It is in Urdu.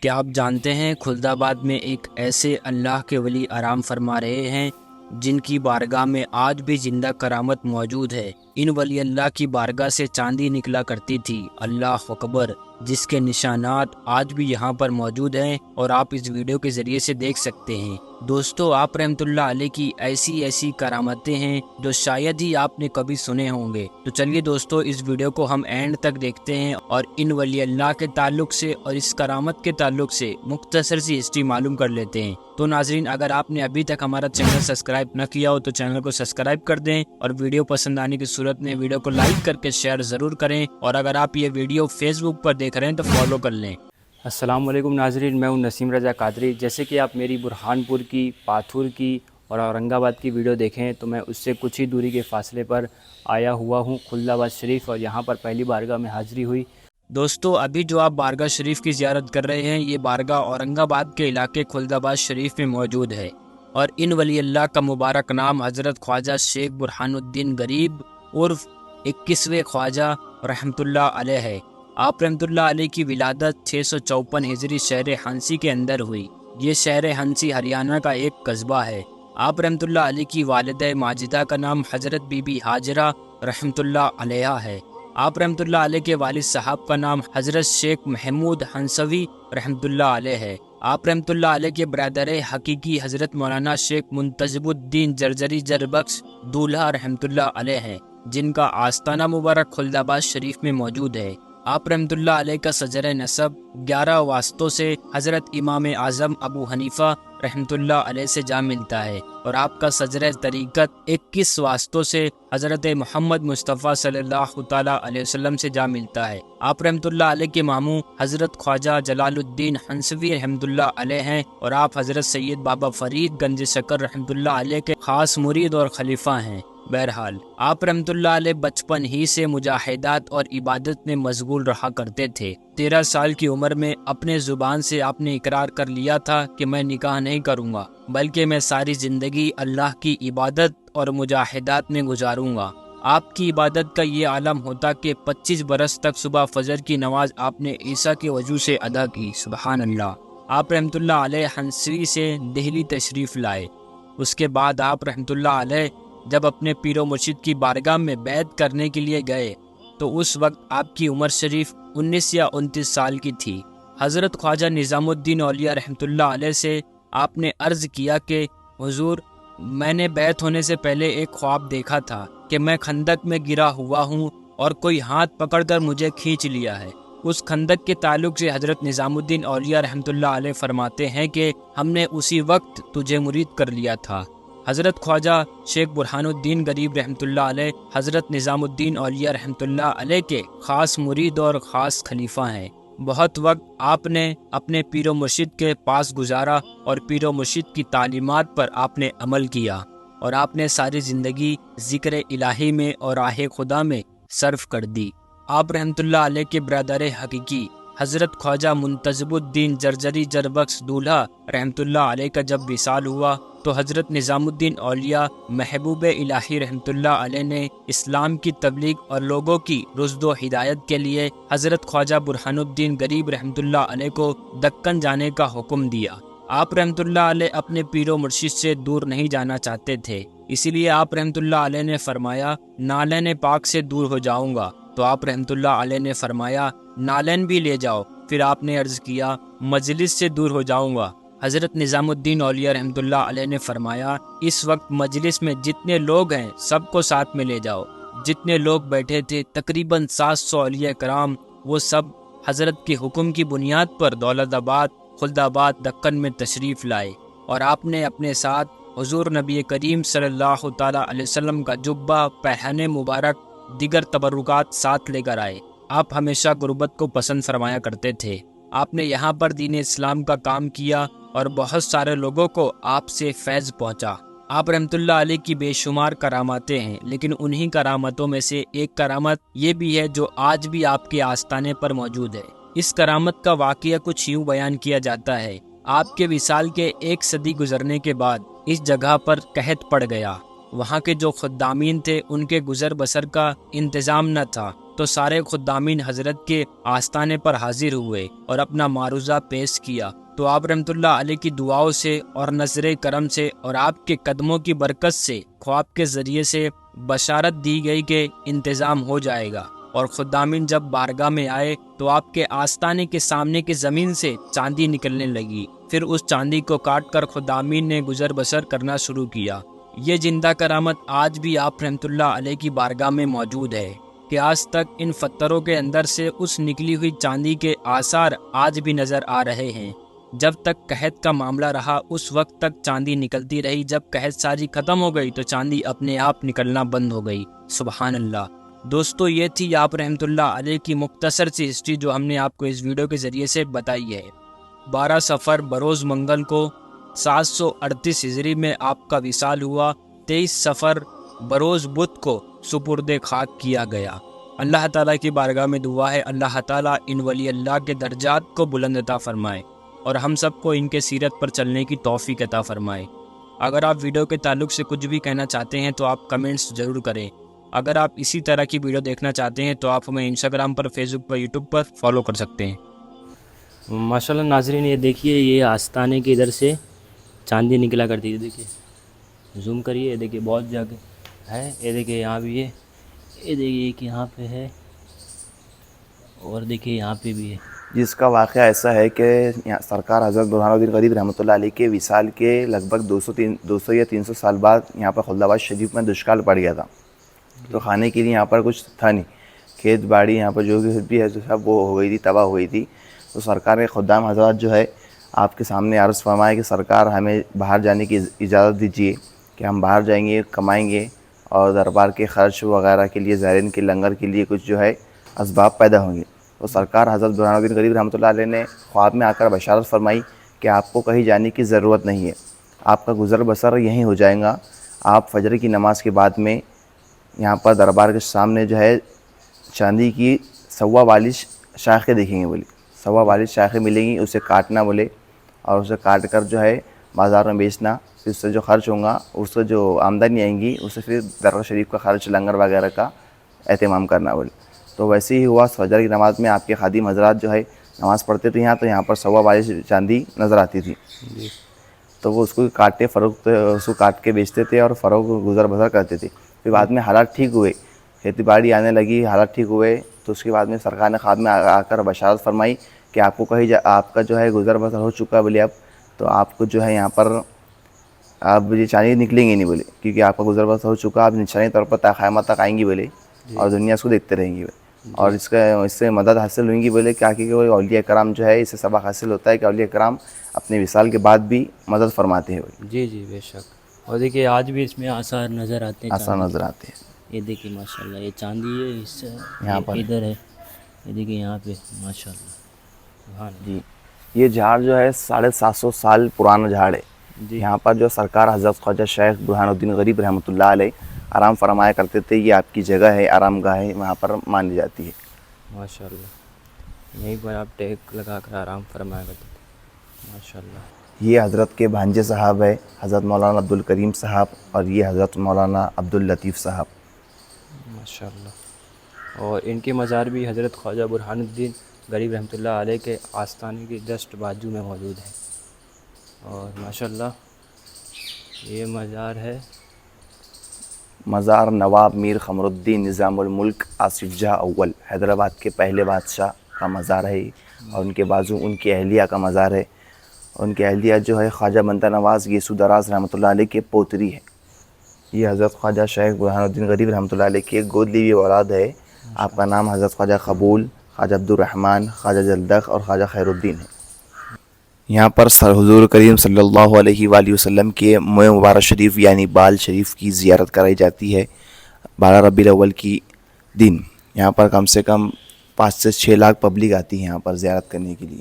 کیا آپ جانتے ہیں خلد آباد میں ایک ایسے اللہ کے ولی آرام فرما رہے ہیں جن کی بارگاہ میں آج بھی زندہ کرامت موجود ہے۔ ان ولی اللہ کی بارگاہ سے چاندی نکلا کرتی تھی، اللہ اکبر، جس کے نشانات آج بھی یہاں پر موجود ہیں اور آپ اس ویڈیو کے ذریعے سے دیکھ سکتے ہیں۔ دوستو، آپ رحمت اللہ علیہ کی ایسی کرامتیں ہیں جو شاید ہی آپ نے کبھی سنے ہوں گے۔ تو چلیے دوستو، اس ویڈیو کو ہم اینڈ تک دیکھتے ہیں اور ان ولی اللہ کے تعلق سے اور اس کرامت کے تعلق سے مختصر سی ہسٹری معلوم کر لیتے ہیں۔ تو ناظرین، اگر آپ نے ابھی تک ہمارا چینل سبسکرائب نہ کیا ہو تو چینل کو سبسکرائب کر دیں اور ویڈیو پسند آنے کی صورت میں ویڈیو کو لائک کر کے شیئر ضرور کریں، اور اگر آپ یہ ویڈیو فیس بک پر دیکھ رہے ہیں تو فالو کر لیں۔ السلام علیکم ناظرین، میں ہوں نسیم رضا قادری۔ جیسے کہ آپ میری برہان پور کی، پاتھور کی اور اورنگ آباد کی ویڈیو دیکھیں تو میں اس سے کچھ ہی دوری کے فاصلے پر آیا ہوا ہوں خلد آباد شریف، اور یہاں پر پہلی بارگاہ میں حاضری ہوئی۔ دوستو، ابھی جو آپ بارگاہ شریف کی زیارت کر رہے ہیں، یہ بارگاہ اورنگ آباد کے علاقے خلد آباد شریف میں موجود ہے، اور ان ولی اللہ کا مبارک نام حضرت خواجہ شیخ برہان الدین غریب عرف 21ویں خواجہ رحمت اللہ علیہ ہے۔ آپ رحمت اللہ علیہ کی ولادت 654 ہجری شہر ہنسی کے اندر ہوئی۔ یہ شہر ہنسی ہریانہ کا ایک قصبہ ہے۔ آپ رحمت اللہ علیہ کی والدہ ماجدہ کا نام حضرت بی بی ہاجرہ رحمت اللہ علیہ ہے۔ آپ رحمت اللہ علیہ کے والد صاحب کا نام حضرت شیخ محمود ہنسوی رحمت اللہ علیہ ہے۔ آپ رحمت اللہ علیہ کے برادر حقیقی حضرت مولانا شیخ منتجب الدین جرجری جربخش دولہا رحمت اللہ علیہ ہیں، جن کا آستانہ مبارک خلد آباد شریف میں موجود ہے۔ آپ رحمت اللہ علیہ کا شجرہ نسب 11 واسطوں سے حضرت امام اعظم ابو حنیفہ رحمت اللہ علیہ سے جا ملتا ہے، اور آپ کا شجرہ طریقت 21 واسطوں سے حضرت محمد مصطفیٰ صلی اللہ تعالیٰ علیہ وسلم سے جا ملتا ہے۔ آپ رحمت اللہ علیہ کے ماموں حضرت خواجہ جلال الدین ہنسوی رحمت اللہ علیہ ہیں، اور آپ حضرت سید بابا فرید گنج شکر رحمت اللہ علیہ کے خاص مرید اور خلیفہ ہیں۔ بہرحال، آپ رحمت اللہ علیہ بچپن ہی سے مجاہدات اور عبادت میں مشغول رہا کرتے تھے۔ 13 سال کی عمر میں اپنے زبان سے آپ نے اقرار کر لیا تھا کہ میں نکاح نہیں کروں گا، بلکہ میں ساری زندگی اللہ کی عبادت اور مجاہدات میں گزاروں گا۔ آپ کی عبادت کا یہ عالم ہوتا کہ 25 برس تک صبح فجر کی نماز آپ نے عیسیٰ کے وضو سے ادا کی، سبحان اللہ۔ آپ رحمت اللہ علیہ ہنسوی سے دہلی تشریف لائے۔ اس کے بعد آپ رحمت اللہ علیہ جب اپنے پیر و مرشد کی بارگاہ میں بیعت کرنے کے لیے گئے تو اس وقت آپ کی عمر شریف 19 یا 29 سال کی تھی۔ حضرت خواجہ نظام الدین اولیاء رحمت اللہ علیہ سے آپ نے عرض کیا کہ حضور، میں نے بیعت ہونے سے پہلے ایک خواب دیکھا تھا کہ میں خندق میں گرا ہوا ہوں اور کوئی ہاتھ پکڑ کر مجھے کھینچ لیا ہے۔ اس خندق کے تعلق سے حضرت نظام الدین اولیاء رحمت اللہ علیہ فرماتے ہیں کہ ہم نے اسی وقت تجھے مرید کر لیا تھا۔ حضرت خواجہ شیخ برہان الدین غریب رحمت اللہ علیہ حضرت نظام الدین اولیاء رحمت اللہ علیہ کے خاص مرید اور خاص خلیفہ ہیں۔ بہت وقت آپ نے اپنے پیر و مرشد کے پاس گزارا اور پیر و مرشد کی تعلیمات پر آپ نے عمل کیا، اور آپ نے ساری زندگی ذکر الہی میں اور راہ خدا میں صرف کر دی۔ آپ رحمت اللہ علیہ کے برادر حقیقی حضرت خواجہ منتجب الدین جرجری جربخش دولہا رحمت اللہ علیہ کا جب وصال ہوا تو حضرت نظام الدین اولیاء محبوب الہی رحمت اللہ علیہ نے اسلام کی تبلیغ اور لوگوں کی رشد و ہدایت کے لیے حضرت خواجہ برہان الدین غریب رحمت اللہ علیہ کو دکن جانے کا حکم دیا۔ آپ رحمت اللہ علیہ اپنے پیر و مرشد سے دور نہیں جانا چاہتے تھے، اسی لیے آپ رحمت اللہ علیہ نے فرمایا نالین پاک سے دور ہو جاؤں گا، تو آپ رحمت اللہ علیہ نے فرمایا نالین بھی لے جاؤ۔ پھر آپ نے عرض کیا مجلس سے دور ہو جاؤں گا۔ حضرت نظام الدین اولیاء رحمت اللہ علیہ نے فرمایا اس وقت مجلس میں جتنے لوگ ہیں سب کو ساتھ میں لے جاؤ۔ جتنے لوگ بیٹھے تھے تقریباً 700 اولیاء کرام، وہ سب حضرت کے حکم کی بنیاد پر دولت آباد، خلد آباد، دکن میں تشریف لائے، اور آپ نے اپنے ساتھ حضور نبی کریم صلی اللہ تعالیٰ علیہ وسلم کا جبہ، پیراہن مبارک، دیگر تبرکات ساتھ لے کر آئے۔ آپ ہمیشہ غربت کو پسند فرمایا کرتے تھے۔ آپ نے یہاں پر دین اسلام کا کام کیا اور بہت سارے لوگوں کو آپ سے فیض پہنچا۔ آپ رحمت اللہ علیہ کی بے شمار کرامتیں ہیں، لیکن انہی کرامتوں میں سے ایک کرامت یہ بھی ہے جو آج بھی آپ کے آستانے پر موجود ہے۔ اس کرامت کا واقعہ کچھ یوں بیان کیا جاتا ہے۔ آپ کے وصال کے 1 صدی گزرنے کے بعد اس جگہ پر قحط پڑ گیا۔ وہاں کے جو خدامین تھے ان کے گزر بسر کا انتظام نہ تھا، تو سارے خدامین حضرت کے آستانے پر حاضر ہوئے اور اپنا معروضہ پیش کیا، تو آپ رحمۃ اللہ علیہ کی دعاؤں سے اور نظر کرم سے اور آپ کے قدموں کی برکت سے خواب کے ذریعے سے بشارت دی گئی کہ انتظام ہو جائے گا، اور خدامین جب بارگاہ میں آئے تو آپ کے آستانے کے سامنے کی زمین سے چاندی نکلنے لگی، پھر اس چاندی کو کاٹ کر خدامین نے گزر بسر کرنا شروع کیا۔ یہ زندہ کرامت آج بھی آپ رحمۃ اللہ علیہ کی بارگاہ میں موجود ہے کہ آج تک ان پتھروں کے اندر سے اس نکلی ہوئی چاندی کے آثار آج بھی نظر آ رہے ہیں۔ جب تک قحط کا معاملہ رہا اس وقت تک چاندی نکلتی رہی، جب قحط ساری ختم ہو گئی تو چاندی اپنے آپ نکلنا بند ہو گئی۔ سبحان اللہ۔ دوستو، یہ تھی آپ رحمۃ اللہ علیہ کی مختصر سی ہسٹری جو ہم نے آپ کو اس ویڈیو کے ذریعے سے بتائی ہے۔ 12 صفر بروز منگل کو 738 ہجری میں آپ کا وصال ہوا، 23 صفر بروز بدھ کو سپرد خاک کیا گیا۔ اللہ تعالیٰ کی بارگاہ میں دعا ہے اللہ تعالیٰ ان ولی اللہ کے درجات کو بلند عطا فرمائے اور ہم سب کو ان کے سیرت پر چلنے کی توفیق عطا فرمائے۔ اگر آپ ویڈیو کے تعلق سے کچھ بھی کہنا چاہتے ہیں تو آپ کمنٹس ضرور کریں۔ اگر آپ اسی طرح کی ویڈیو دیکھنا چاہتے ہیں تو آپ ہمیں انسٹاگرام پر، فیس بک پر، یوٹیوب پر فالو کر سکتے ہیں۔ ماشاءاللہ ناظرین، یہ دیکھیے یہ آستانے کے ادھر سے چاندی نکلا کرتی ہے، دیکھیے زوم کریے، یہ دیکھیے بہت جگہ ہے، یہ دیکھیے یہاں بھی ہے، یہ دیکھیے ایک یہاں پہ ہے اور دیکھیے یہاں پہ بھی ہے۔ جس کا واقعہ ایسا ہے کہ سرکار حضرت برہان الدین غریب رحمۃ اللہ علیہ کے وصال کے لگ بھگ 200 یا 300 سال بعد یہاں پر خلد آباد شریف میں دشکال پڑ گیا تھا، تو کھانے کے لیے یہاں پر کچھ تھا نہیں، کھیت باڑی یہاں پر جو بھی ہے سب وہ ہو گئی تھی، تباہ ہو گئی تھی۔ تو سرکار کے خدام حضرات جو ہے آپ کے سامنے عرض فرمائے کہ سرکار ہمیں باہر جانے کی اجازت دیجیے کہ ہم باہر جائیں گے، کمائیں گے اور دربار کے خرچ وغیرہ کے لیے، زائرین کے لنگر کے لیے کچھ جو ہے اسباب پیدا ہوں گے۔ تو سرکار حضرت برہان الدین غریب رحمۃ اللہ علیہ نے خواب میں آ کر بشارت فرمائی کہ آپ کو کہیں جانے کی ضرورت نہیں ہے، آپ کا گزر بسر یہیں ہو جائے گا۔ آپ فجر کی نماز کے بعد میں یہاں پر دربار کے سامنے جو ہے چاندی کی 44 شاخیں دیکھیں گے، بولی 44 شاخیں ملیں گی، اسے کاٹنا بولے، اور اسے کاٹ کر جو ہے بازار میں بیچنا، پھر اس سے جو خرچ ہوں گا، اس سے جو آمدنی آئیں گی اسے پھر درگاہ شریف کا خرچ، لنگر وغیرہ کا اہتمام کرنا بولے۔ تو ویسے ہی ہوا، فجر کی نماز میں آپ کے خادم حضرات جو ہے نماز پڑھتے تھے یہاں، تو یہاں پر 44 چاندی نظر آتی تھی، تو وہ اس کو کاٹتے فروخت، اس کو کاٹ کے بیچتے تھے اور فروخت گزر بسر کرتے تھے۔ پھر بعد میں حالات ٹھیک ہوئے، کھیتی باڑی آنے لگی، حالات ٹھیک ہوئے، تو اس کے بعد میں سرکار نے خواب میں آ کر بشارت فرمائی کہ آپ کو کہیں آپ کا جو ہے گزر بسر ہو چکا ہے، بولے اب تو آپ کو جو ہے یہاں پر اب یہ چاندی نکلیں گی نہیں، بولے کیونکہ آپ کا گزر بسر ہو چکا، آپ نشانی طور پر تا قیامت تک آئیں گی، بولے اور دنیا اس کو دیکھتے رہیں گی، اور اس سے مدد حاصل ہوئیں گی، بولے کیا کہ وہ اولیاء کرام جو ہے اس سے سبق حاصل ہوتا ہے کہ اولیاء کرام اپنے وصال کے بعد بھی مدد فرماتے ہیں، بولے جی جی بے شک۔ اور دیکھیے آج بھی اس میں آثار نظر آتے ہیں، آسان نظر آتے ہیں۔ یہ دیکھیے ماشاءاللہ یہ چاندی ہے، اس سے یہاں پر ادھر ہے، یہ دیکھیے یہاں پہ ماشاءاللہ سبحان اللہ۔ جی، یہ جھاڑ جو ہے 750 سال پرانا جھاڑ ہے۔ جی یہاں پر جو سرکار حضرت خواجہ شیخ برہان الدین غریب رحمۃ اللہ علیہ آرام فرمایا کرتے تھے، یہ آپ کی جگہ ہے، آرام گاہ ہے، وہاں پر مانی جاتی ہے۔ ماشاءاللہ، یہیں پر آپ ٹیک لگا کر آرام فرمایا کرتے تھے، ماشاءاللہ۔ یہ حضرت کے بھانجے صاحب ہے، حضرت مولانا عبدالکریم صاحب، اور یہ حضرت مولانا عبداللطیف صاحب۔ ماشاءاللہ، اور ان کے مزار بھی حضرت خواجہ برہان الدین غریب رحمۃ اللہ علیہ کے آستانے کے جسٹ بازو میں موجود ہے، اور ماشاءاللہ یہ مزار ہے مزار نواب میر قمر الدین نظام الملک آصف جاہ اول، حیدرآباد کے پہلے بادشاہ کا مزار ہے، اور ان کے بازو ان کی اہلیہ کا مزار ہے۔ ان کی اہلیہ جو ہے خواجہ بندہ نواز یسو دراز رحمۃ اللہ علیہ کے پوتری ہے۔ یہ حضرت خواجہ شیخ برہان الدین غریب رحمۃ اللہ علیہ کی ایک گود لی ہوئی اولاد ہے۔ آپ کا نام حضرت خواجہ قبول، خواجہ عبدالرحمن، خواجہ جلدخ اور خواجہ خیر الدین ہے۔ یہاں پر حضور کریم صلی اللہ علیہ وآلہ وسلم کے موئے مبارک شریف یعنی بال شریف کی زیارت کرائی جاتی ہے 12 ربیع الاول کی دن۔ یہاں پر کم سے کم 5 سے 6 لاکھ پبلک آتی ہے یہاں پر زیارت کرنے کے لیے۔